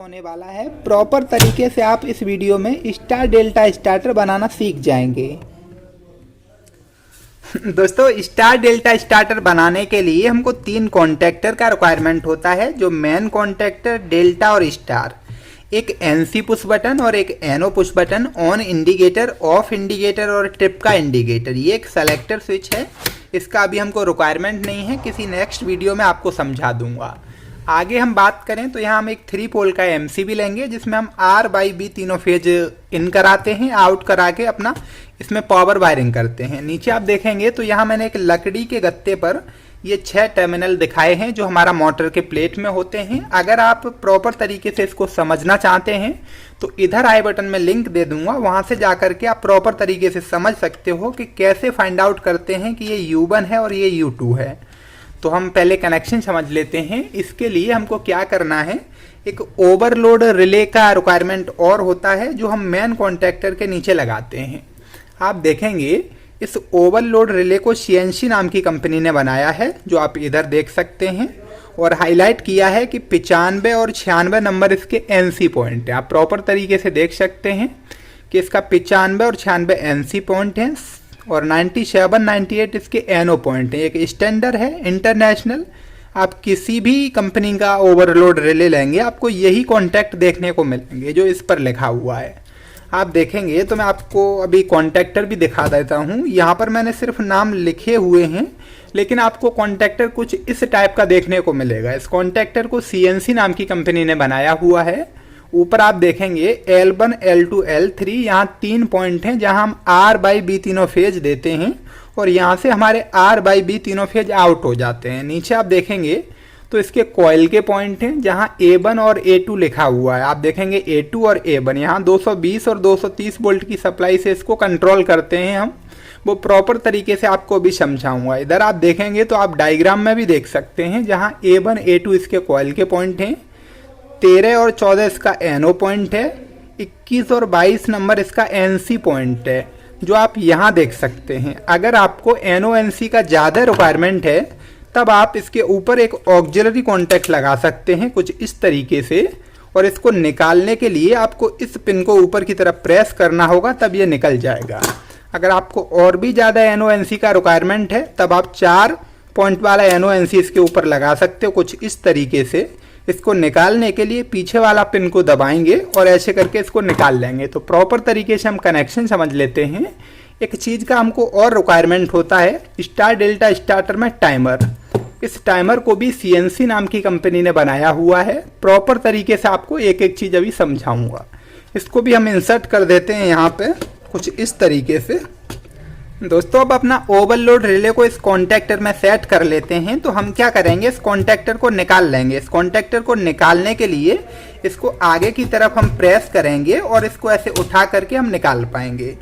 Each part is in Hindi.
होने वाला है। प्रॉपर तरीके से आप इस वीडियो में स्टार डेल्टा स्टार्टर बनाना सीख जाएंगे। दोस्तों, स्टार डेल्टा स्टार्टर बनाने के लिए हमको 3 कॉन्टैक्टर का रिक्वायरमेंट होता है, जो मेन कॉन्टैक्टर, डेल्टा और स्टार। एक एनसी पुश बटन और एक NO push button, on indicator, of indicator और ट्रिप का इंडिकेटर। ये एक सेलेक्टर स्विच है। इसका अभी हमको रिक्वायरमेंट नहीं है, किसी नेक्स्ट वीडियो में आपको समझा दूंगा। आगे हम बात करें तो यहाँ हम एक 3 पोल का एमसीबी लेंगे, जिसमें हम आर बाई बी तीनों फेज इन कराते हैं, आउट करा के अपना इसमें पावर वायरिंग करते हैं। नीचे आप देखेंगे तो यहाँ मैंने एक लकड़ी के गत्ते पर ये 6 टर्मिनल दिखाए हैं, जो हमारा मोटर के प्लेट में होते हैं। अगर आप प्रॉपर तरीके से इसको समझना चाहते हैं तो इधर आई बटन में लिंक दे दूंगा, वहां से जाकर के आप प्रॉपर तरीके से समझ सकते हो कि कैसे फाइंड आउट करते हैं कि ये U1 है और ये U2 है। तो हम पहले कनेक्शन समझ लेते हैं। इसके लिए हमको क्या करना है, एक ओवरलोड रिले का रिक्वायरमेंट और होता है, जो हम मेन कॉन्टैक्टर के नीचे लगाते हैं। आप देखेंगे इस ओवरलोड रिले को CNC नाम की कंपनी ने बनाया है, जो आप इधर देख सकते हैं, और हाईलाइट किया है कि 95 और 96 नंबर इसके NC पॉइंट है। आप प्रॉपर तरीके से देख सकते हैं कि इसका 95 और 96 NC पॉइंट है और 97, 98 इसके एनओ पॉइंट है। एक स्टैंडर्ड है, इंटरनेशनल। आप किसी भी कंपनी का ओवरलोड रिले लेंगे, आपको यही कॉन्टैक्ट देखने को मिलेंगे जो इस पर लिखा हुआ है। आप देखेंगे तो मैं आपको अभी कॉन्टैक्टर भी दिखा देता हूँ। यहाँ पर मैंने सिर्फ नाम लिखे हुए हैं, लेकिन आपको कॉन्टैक्टर कुछ इस टाइप का देखने को मिलेगा। इस कॉन्टैक्टर को CNC नाम की कंपनी ने बनाया हुआ है। ऊपर आप देखेंगे L1, L2, L3, यहाँ 3 पॉइंट हैं, जहाँ हम R बाई बी तीनों फेज देते हैं और यहाँ से हमारे R बाई बी तीनों फेज आउट हो जाते हैं। नीचे आप देखेंगे तो इसके कॉइल के पॉइंट हैं, जहाँ A1 और A2 लिखा हुआ है। आप देखेंगे A2 और A1, यहाँ 220 और 230 वोल्ट की सप्लाई से इसको कंट्रोल करते हैं हम। वो प्रॉपर तरीके से आपको भी समझाऊंगा। इधर आप देखेंगे तो आप डायग्राम में भी देख सकते हैं, जहाँ A1, A2 इसके कॉइल के पॉइंट हैं, 13 और 14 इसका एनओ पॉइंट है, 21 और 22 नंबर इसका NC पॉइंट है, जो आप यहाँ देख सकते हैं। अगर आपको एनओ NC का ज़्यादा रिक्वायरमेंट है, तब आप इसके ऊपर एक ऑक्सिलरी कॉन्टैक्ट लगा सकते हैं कुछ इस तरीके से, और इसको निकालने के लिए आपको इस पिन को ऊपर की तरफ प्रेस करना होगा, तब ये निकल जाएगा। अगर आपको और भी ज़्यादा एनओ NC का रिक्वायरमेंट है, तब आप 4 पॉइंट वाला एनओ NC इसके ऊपर लगा सकते हो कुछ इस तरीके से। इसको निकालने के लिए पीछे वाला पिन को दबाएंगे और ऐसे करके इसको निकाल लेंगे। तो प्रॉपर तरीके से हम कनेक्शन समझ लेते हैं। एक चीज़ का हमको और रिक्वायरमेंट होता है स्टार डेल्टा स्टार्टर में, टाइमर। इस टाइमर को भी CNC नाम की कंपनी ने बनाया हुआ है। प्रॉपर तरीके से आपको एक एक चीज़ अभी समझाऊंगा। इसको भी हम इंसर्ट कर देते हैं यहाँ पे कुछ इस तरीके से। दोस्तों, अब अपना ओवरलोड रिले को इस कॉन्टैक्टर में सेट कर लेते हैं। तो हम क्या करेंगे, इस कॉन्टैक्टर को निकाल लेंगे। इस कॉन्टैक्टर को निकालने के लिए इसको आगे की तरफ हम प्रेस करेंगे और इसको ऐसे उठा करके हम निकाल पाएंगे।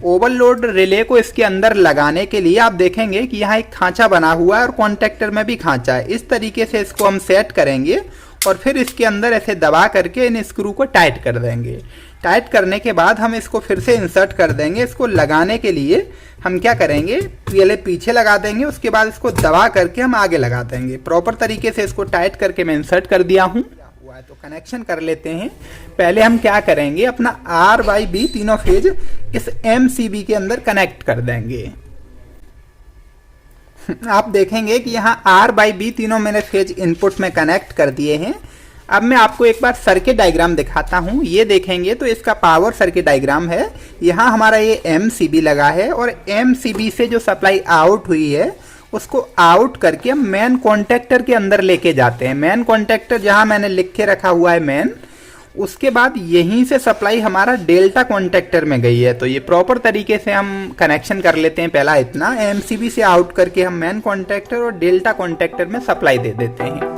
ओवरलोड रिले को इसके अंदर लगाने के लिए आप देखेंगे कि यहाँ एक खांचा बना हुआ है और कॉन्टैक्टर में भी खांचा है। इस तरीके से इसको हम सेट करेंगे और फिर इसके अंदर ऐसे दबा करके इन स्क्रू को टाइट कर देंगे। टाइट करने के बाद हम इसको फिर से इंसर्ट कर देंगे। इसको लगाने के लिए हम क्या करेंगे, पहले पीछे लगा देंगे, उसके बाद इसको दबा करके हम आगे लगा देंगे। प्रॉपर तरीके से इसको टाइट करके मैं इंसर्ट कर दिया हूँ। तो कनेक्शन कर लेते हैं। पहले हम क्या करेंगे, अपना R बाई बी तीनों फेज इस MCB के अंदर कनेक्ट कर देंगे। आप देखेंगे कि यहाँ R बाई बी तीनों मैंने फेज इनपुट में कनेक्ट कर दिए हैं। अब मैं आपको एक बार सर्किट डायग्राम दिखाता हूँ। ये देखेंगे तो इसका पावर सर्किट डायग्राम है। यहाँ हमारा ये MCB लगा है और MCB से जो सप्लाई आउट हुई है उसको आउट करके हम मेन कॉन्टैक्टर के अंदर लेके जाते हैं। मेन कॉन्टैक्टर जहाँ मैंने लिख के रखा हुआ है मेन, उसके बाद यहीं से सप्लाई हमारा डेल्टा कॉन्टैक्टर में गई है। तो ये प्रॉपर तरीके से हम कनेक्शन कर लेते हैं। पहला इतना MCB से आउट करके हम मेन कॉन्टैक्टर और डेल्टा कॉन्टैक्टर में सप्लाई दे देते हैं।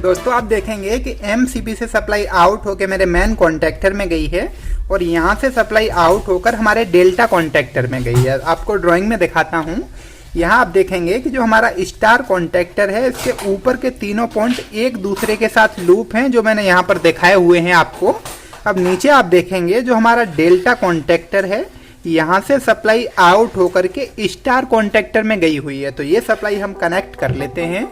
दोस्तों, आप देखेंगे कि MCB से सप्लाई आउट होकर मेरे मेन कॉन्टैक्टर में गई है और यहाँ से सप्लाई आउट होकर हमारे डेल्टा कॉन्टैक्टर में गई है। आपको ड्राइंग में दिखाता हूँ। यहाँ आप देखेंगे कि जो हमारा स्टार कॉन्टेक्टर है इसके ऊपर के तीनों पॉइंट एक दूसरे के साथ लूप हैं, जो मैंने यहाँ पर दिखाए हुए हैं आपको। अब नीचे आप देखेंगे जो हमारा डेल्टा कॉन्टेक्टर है, यहाँ से सप्लाई आउट होकर के स्टार कॉन्टेक्टर में गई हुई है। तो ये सप्लाई हम कनेक्ट कर लेते हैं।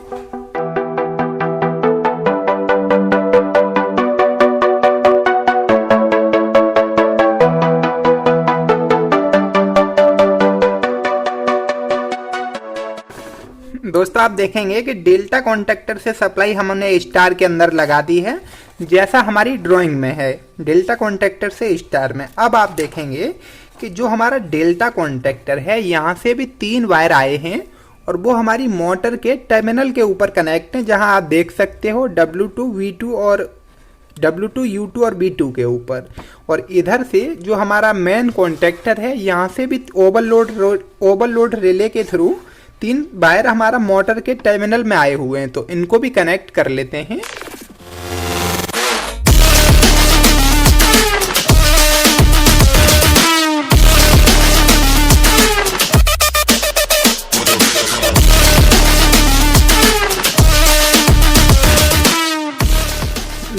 दोस्तों आप देखेंगे कि डेल्टा कॉन्टेक्टर से सप्लाई हमने स्टार के अंदर लगा दी है, जैसा हमारी ड्राइंग में है, डेल्टा कॉन्टेक्टर से स्टार में। अब आप देखेंगे कि जो हमारा डेल्टा कॉन्टेक्टर है यहाँ से भी 3 वायर आए हैं और वो हमारी मोटर के टर्मिनल के ऊपर कनेक्ट हैं, जहाँ आप देख सकते हो W2 V2 और W2 U2 और B2 के ऊपर। और इधर से जो हमारा मेन कॉन्टेक्टर है यहाँ से भी ओवरलोड रिले के थ्रू 3 वायर हमारा मोटर के टर्मिनल में आए हुए हैं, तो इनको भी कनेक्ट कर लेते हैं।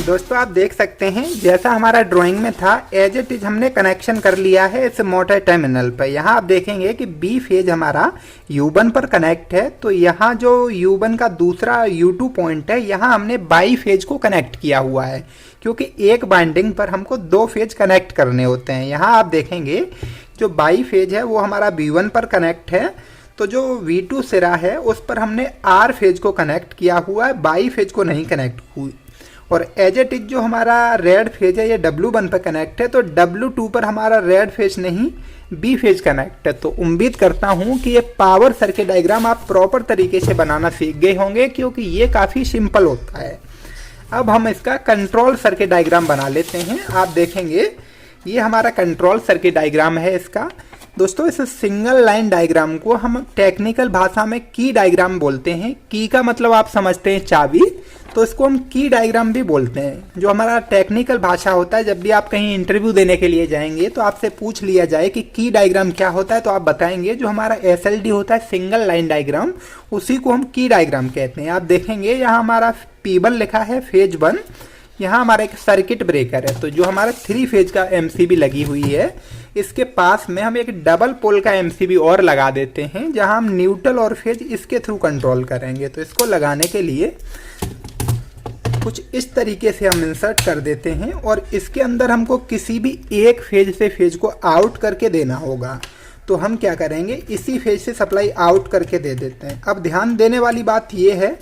दोस्तों आप देख सकते हैं जैसा हमारा ड्राइंग में था एज इट इज हमने कनेक्शन कर लिया है इस मोटर टर्मिनल पर। यहाँ आप देखेंगे कि बी फेज हमारा U1 पर कनेक्ट है, तो यहाँ जो U1 का दूसरा U2 पॉइंट है यहाँ हमने बाई फेज को कनेक्ट किया हुआ है, क्योंकि एक बाइंडिंग पर हमको 2 फेज कनेक्ट करने होते हैं। यहाँ आप देखेंगे जो बाई फेज है वो हमारा B1 पर कनेक्ट है, तो जो V2 सिरा है उस पर हमने R फेज को कनेक्ट किया हुआ है, बाई फेज को नहीं कनेक्ट हुई। और एज इट इज जो हमारा रेड फेज है ये W1 पर कनेक्ट है, तो W2 पर हमारा रेड फेज नहीं B फेज कनेक्ट है। तो उम्मीद करता हूँ कि ये पावर सर्किट डायग्राम आप प्रॉपर तरीके से बनाना सीख गए होंगे, क्योंकि ये काफ़ी सिंपल होता है। अब हम इसका कंट्रोल सर्किट डायग्राम बना लेते हैं। आप देखेंगे ये हमारा कंट्रोल सर्किट डायग्राम है इसका। दोस्तों इस सिंगल लाइन डायग्राम को हम टेक्निकल भाषा में की डायग्राम बोलते हैं। की का मतलब आप समझते हैं चाबी, तो इसको हम की डायग्राम भी बोलते हैं। जो हमारा टेक्निकल भाषा होता है, जब भी आप कहीं इंटरव्यू देने के लिए जाएंगे तो आपसे पूछ लिया जाए कि की डायग्राम क्या होता है, तो आप बताएंगे जो हमारा SLD होता है सिंगल लाइन डायग्राम, उसी को हम की डायग्राम कहते हैं। आप देखेंगे यहाँ हमारा P1 लिखा है फेज 1, यहाँ हमारा एक सर्किट ब्रेकर है, तो जो हमारा 3 फेज का MCB लगी हुई है, इसके पास में हम एक डबल पोल का MCB और लगा देते हैं, जहां हम न्यूट्रल और फेज इसके थ्रू कंट्रोल करेंगे। तो इसको लगाने के लिए कुछ इस तरीके से हम इंसर्ट कर देते हैं और इसके अंदर हमको किसी भी एक फेज से फेज को आउट करके देना होगा। तो हम क्या करेंगे, इसी फेज से सप्लाई आउट करके दे देते हैं। अब ध्यान देने वाली बात यह है,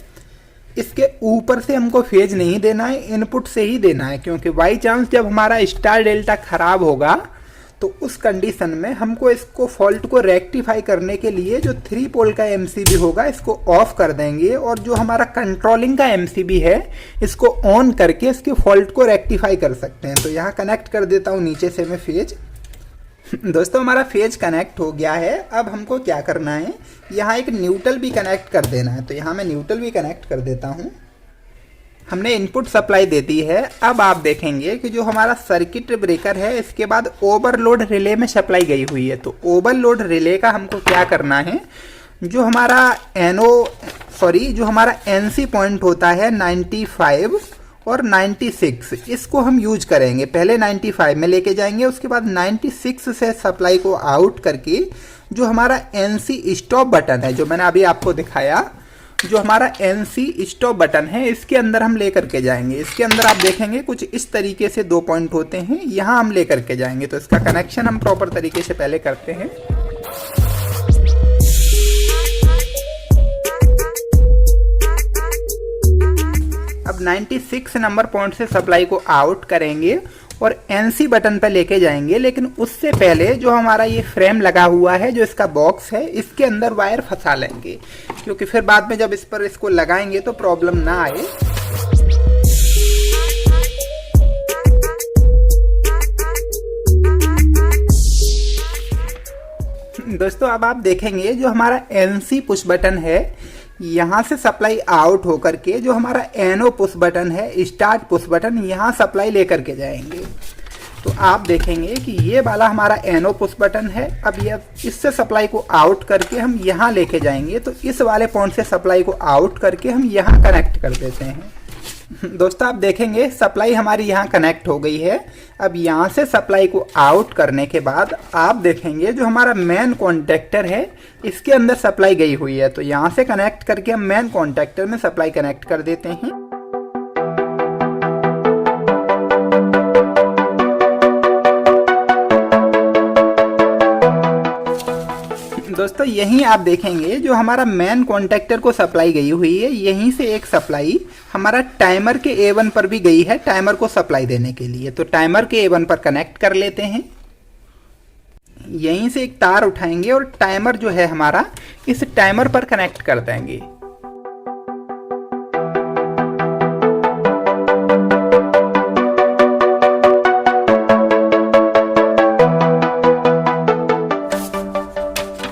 इसके ऊपर से हमको फेज नहीं देना है, इनपुट से ही देना है, क्योंकि बाई चांस जब हमारा स्टार डेल्टा खराब होगा तो उस कंडीशन में हमको इसको फॉल्ट को रेक्टिफाई करने के लिए जो 3 पोल का MCB होगा इसको ऑफ कर देंगे, और जो हमारा कंट्रोलिंग का MCB है इसको ऑन करके इसके फॉल्ट को रेक्टिफाई कर सकते हैं। तो यहाँ कनेक्ट कर देता हूँ नीचे से मैं फेज। दोस्तों हमारा फेज कनेक्ट हो गया है। अब हमको क्या करना है, यहाँ एक न्यूट्रल भी कनेक्ट कर देना है, तो यहाँ मैं न्यूट्रल भी कनेक्ट कर देता हूँ। हमने इनपुट सप्लाई दे दी है। अब आप देखेंगे कि जो हमारा सर्किट ब्रेकर है इसके बाद ओवरलोड रिले में सप्लाई गई हुई है, तो ओवरलोड रिले का हमको क्या करना है, जो हमारा जो हमारा NC पॉइंट होता है 95 और 96, इसको हम यूज करेंगे। पहले 95 में लेके जाएंगे, उसके बाद 96 से सप्लाई को आउट करके जो हमारा NC स्टॉप बटन है, जो मैंने अभी आपको दिखाया, जो हमारा NC स्टॉप बटन है इसके अंदर हम लेकर के जाएंगे। इसके अंदर आप देखेंगे कुछ इस तरीके से 2 पॉइंट होते हैं, यहाँ हम लेकर के जाएंगे। तो इसका कनेक्शन हम प्रॉपर तरीके से पहले करते हैं। अब 96 नंबर पॉइंट से सप्लाई को आउट करेंगे और NC बटन पर लेके जाएंगे, लेकिन उससे पहले जो हमारा ये फ्रेम लगा हुआ है, जो इसका बॉक्स है, इसके अंदर वायर फंसा लेंगे, क्योंकि फिर बाद में जब इस पर इसको लगाएंगे तो प्रॉब्लम ना आए। दोस्तों अब आप देखेंगे जो हमारा NC पुश बटन है, यहाँ से सप्लाई आउट होकर के जो हमारा NO पुश बटन है, स्टार्ट पुश बटन, यहाँ सप्लाई लेकर के जाएंगे। तो आप देखेंगे कि ये वाला हमारा एनो पुश बटन है। अब ये इससे सप्लाई को आउट करके हम यहाँ लेके जाएंगे, तो इस वाले पॉइंट से सप्लाई को आउट करके हम यहाँ कनेक्ट कर देते हैं। दोस्तों आप देखेंगे सप्लाई हमारी यहाँ कनेक्ट हो गई है। अब यहाँ से सप्लाई को आउट करने के बाद आप देखेंगे जो हमारा मेन कॉन्टेक्टर है इसके अंदर सप्लाई गई हुई है, तो यहाँ से कनेक्ट करके हम मेन कॉन्टेक्टर में सप्लाई कनेक्ट कर देते हैं। दोस्तों यहीं आप देखेंगे जो हमारा मेन कॉन्टेक्टर को सप्लाई गई हुई है, यहीं से एक सप्लाई हमारा टाइमर के A1 पर भी गई है टाइमर को सप्लाई देने के लिए। तो टाइमर के A1 पर कनेक्ट कर लेते हैं। यहीं से एक तार उठाएंगे और टाइमर जो है हमारा इस टाइमर पर कनेक्ट कर देंगे।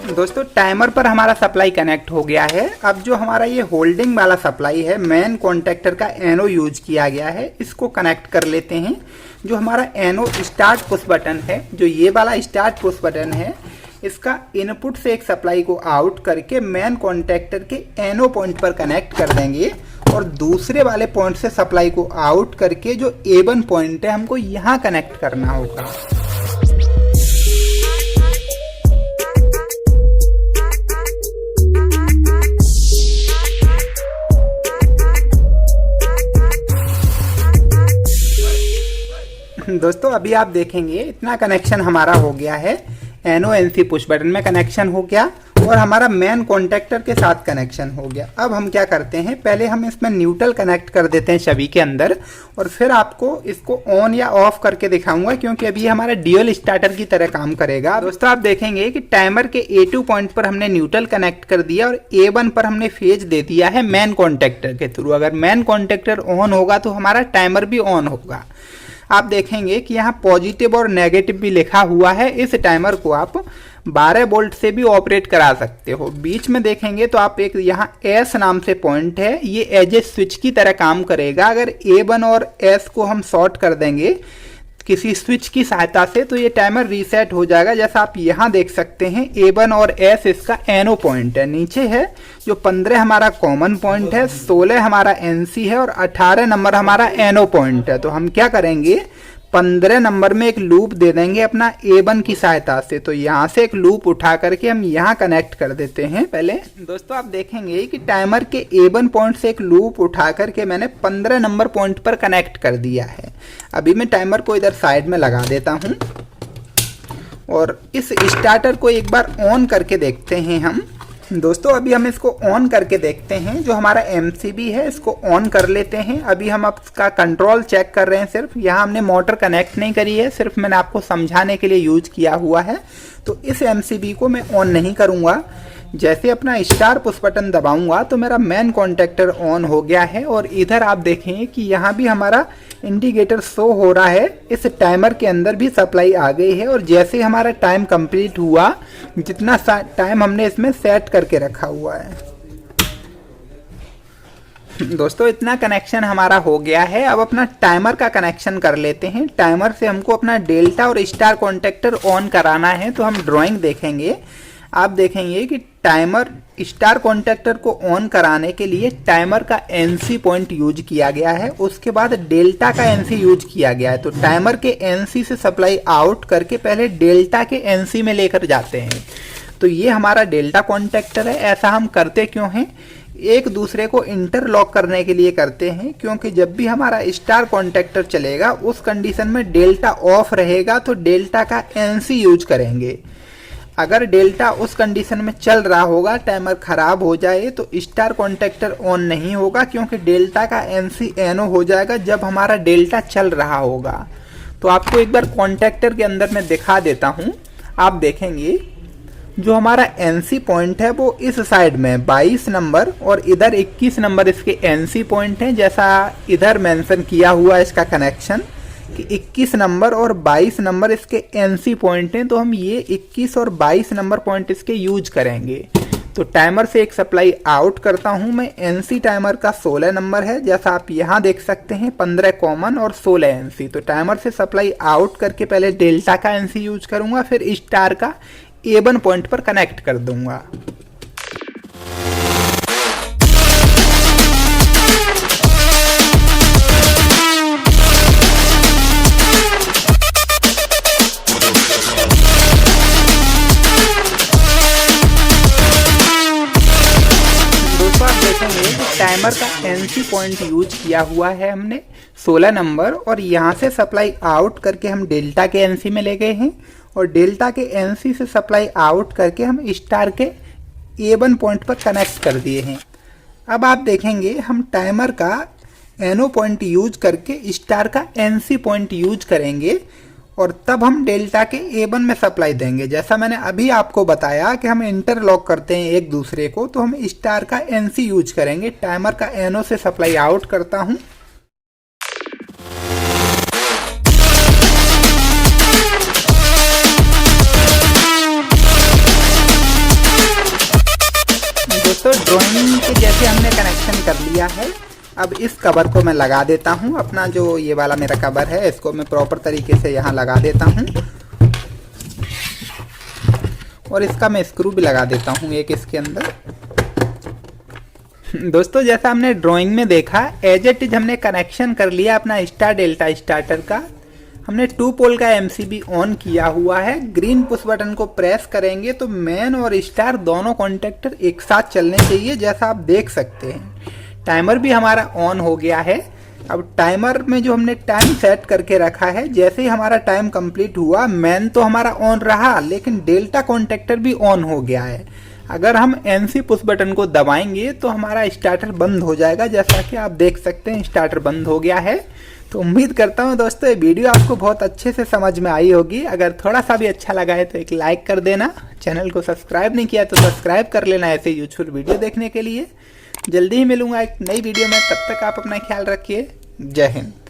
दोस्तों टाइमर पर हमारा सप्लाई कनेक्ट हो गया है। अब जो हमारा ये होल्डिंग वाला सप्लाई है मेन कॉन्टेक्टर का एनो यूज किया गया है, इसको कनेक्ट कर लेते हैं। जो हमारा एनो स्टार्ट पुश बटन है, जो ये वाला स्टार्ट पुश बटन है, इसका इनपुट से एक सप्लाई को आउट करके मेन कॉन्टेक्टर के एनो पॉइंट पर कनेक्ट कर देंगे और दूसरे वाले पॉइंट से सप्लाई को आउट करके जो A1 पॉइंट है हमको यहाँ कनेक्ट करना होगा। दोस्तों अभी आप देखेंगे इतना कनेक्शन हमारा हो गया है, एनो एनसी पुश बटन में कनेक्शन हो गया और हमारा मेन कॉन्टेक्टर के साथ कनेक्शन हो गया। अब हम क्या करते हैं, पहले हम इसमें न्यूट्रल कनेक्ट कर देते हैं छवि के अंदर और फिर आपको इसको ऑन या ऑफ करके दिखाऊंगा, क्योंकि अभी हमारा ड्यूअल स्टार्टर की तरह काम करेगा। दोस्तों आप देखेंगे कि टाइमर के A2 पॉइंट पर हमने न्यूट्रल कनेक्ट कर दिया और A1 पर हमने फेज दे दिया है मेन कॉन्टेक्टर के थ्रू। अगर मेन कॉन्टेक्टर ऑन होगा तो हमारा टाइमर भी ऑन होगा। आप देखेंगे कि यहाँ पॉजिटिव और नेगेटिव भी लिखा हुआ है। इस टाइमर को आप 12 वोल्ट से भी ऑपरेट करा सकते हो। बीच में देखेंगे तो आप एक यहाँ S नाम से पॉइंट है, ये एज ए स्विच की तरह काम करेगा। अगर A1 और S को हम शॉर्ट कर देंगे किसी स्विच की सहायता से तो ये टाइमर रीसेट हो जाएगा। जैसा आप यहाँ देख सकते हैं A1 और S इसका एनो पॉइंट है, नीचे है जो 15 हमारा कॉमन पॉइंट है, 16 हमारा NC है और 18 नंबर हमारा एनो पॉइंट है। तो हम क्या करेंगे, 15 नंबर में एक लूप दे देंगे अपना A1 की सहायता से। तो यहाँ से एक लूप उठा करके हम यहाँ कनेक्ट कर देते हैं। पहले दोस्तों आप देखेंगे कि टाइमर के A1 पॉइंट से एक लूप उठा करके मैंने 15 नंबर पॉइंट पर कनेक्ट कर दिया है। अभी मैं टाइमर को इधर साइड में लगा देता हूँ और इस स्टार्टर को एक बार ऑन करके देखते हैं हम। दोस्तों अभी हम इसको ऑन करके देखते हैं। जो हमारा MCB है इसको ऑन कर लेते हैं। अभी हम इसका कंट्रोल चेक कर रहे हैं, सिर्फ यहाँ हमने मोटर कनेक्ट नहीं करी है, सिर्फ मैंने आपको समझाने के लिए यूज किया हुआ है। तो इस MCB को मैं ऑन नहीं करूँगा। जैसे अपना स्टार पुश बटन दबाऊंगा तो मेरा मेन कॉन्टेक्टर ऑन हो गया है और इधर आप देखें कि यहाँ भी हमारा इंडिकेटर शो हो रहा है। इस टाइमर के अंदर भी सप्लाई आ गई है और जैसे हमारा टाइम कंप्लीट हुआ, जितना टाइम हमने इसमें सेट करके रखा हुआ है। दोस्तों इतना कनेक्शन हमारा हो गया है। अब अपना टाइमर का कनेक्शन कर लेते हैं। टाइमर से हमको अपना डेल्टा और स्टार कॉन्टेक्टर ऑन कराना है। तो हम ड्राइंग देखेंगे, आप देखेंगे कि टाइमर स्टार कॉन्टेक्टर को ऑन कराने के लिए टाइमर का NC पॉइंट यूज किया गया है, उसके बाद डेल्टा का NC यूज किया गया है। तो टाइमर के NC से सप्लाई आउट करके पहले डेल्टा के NC में लेकर जाते हैं। तो ये हमारा डेल्टा कॉन्टेक्टर है। ऐसा हम करते क्यों हैं, एक दूसरे को इंटरलॉक करने के लिए करते हैं, क्योंकि जब भी हमारा स्टार कॉन्टेक्टर चलेगा उस कंडीशन में डेल्टा ऑफ रहेगा तो डेल्टा का NC यूज करेंगे। अगर डेल्टा उस कंडीशन में चल रहा होगा, टाइमर खराब हो जाए तो स्टार कॉन्टेक्टर ऑन नहीं होगा, क्योंकि डेल्टा का NC एनो हो जाएगा जब हमारा डेल्टा चल रहा होगा। तो आपको एक बार कॉन्टेक्टर के अंदर मैं दिखा देता हूं। आप देखेंगे जो हमारा NC पॉइंट है वो इस साइड में 22 नंबर और इधर 21 नंबर इसके NC पॉइंट है। जैसा इधर मेंशन किया हुआ है इसका कनेक्शन कि 21 नंबर और 22 नंबर इसके NC पॉइंट हैं। तो हम ये 21 और 22 नंबर पॉइंट इसके यूज करेंगे। तो टाइमर से एक सप्लाई आउट करता हूं मैं। एनसी टाइमर का 16 नंबर है, जैसा आप यहां देख सकते हैं, 15 कॉमन और 16 एनसी। तो टाइमर से सप्लाई आउट करके पहले डेल्टा का एनसी यूज करूंगा, फिर स्टार का A1 पॉइंट पर कनेक्ट कर दूंगा। टाइमर का एनसी पॉइंट यूज किया हुआ है हमने 16 नंबर, और यहाँ से सप्लाई आउट करके हम डेल्टा के एनसी में ले गए हैं, और डेल्टा के एनसी से सप्लाई आउट करके हम स्टार के A1 पॉइंट पर कनेक्ट कर दिए हैं। अब आप देखेंगे हम टाइमर का एनओ पॉइंट यूज करके स्टार का एनसी पॉइंट यूज करेंगे, और तब हम डेल्टा के A1 में सप्लाई देंगे। जैसा मैंने अभी आपको बताया कि हम इंटरलॉक करते हैं एक दूसरे को, तो हम स्टार का एनसी यूज करेंगे। टाइमर का एनओ से सप्लाई आउट करता हूं। दोस्तों ड्राइंग के जैसे हमने कनेक्शन कर लिया है। अब इस कवर को मैं लगा देता हूं। अपना जो ये वाला मेरा कवर है, इसको मैं प्रॉपर तरीके से यहाँ लगा देता हूं, और इसका मैं स्क्रू भी लगा देता हूं एक इसके अंदर। दोस्तों जैसा हमने ड्राइंग में देखा, एज इट इज हमने कनेक्शन कर लिया अपना स्टार डेल्टा स्टार्टर का। हमने 2 पोल का एमसीबी ऑन किया हुआ है। ग्रीन पुश बटन को प्रेस करेंगे तो मैन और स्टार दोनों कॉन्टेक्टर एक साथ चलने चाहिए, जैसा आप देख सकते हैं। टाइमर भी हमारा ऑन हो गया है। अब टाइमर में जो हमने टाइम सेट करके रखा है, जैसे ही हमारा टाइम कंप्लीट हुआ, मैन तो हमारा ऑन रहा, लेकिन डेल्टा कॉन्टेक्टर भी ऑन हो गया है। अगर हम एनसी पुश बटन को दबाएंगे तो हमारा स्टार्टर बंद हो जाएगा। जैसा कि आप देख सकते हैं स्टार्टर बंद हो गया है। तो उम्मीद करता हूं दोस्तों ये वीडियो आपको बहुत अच्छे से समझ में आई होगी। अगर थोड़ा सा भी अच्छा लगा है तो एक लाइक कर देना। चैनल को सब्सक्राइब नहीं किया तो सब्सक्राइब कर लेना ऐसे यूजफुल वीडियो देखने के लिए। जल्दी ही मिलूंगा एक नई वीडियो में, तब तक आप अपना ख्याल रखिए। जय हिंद।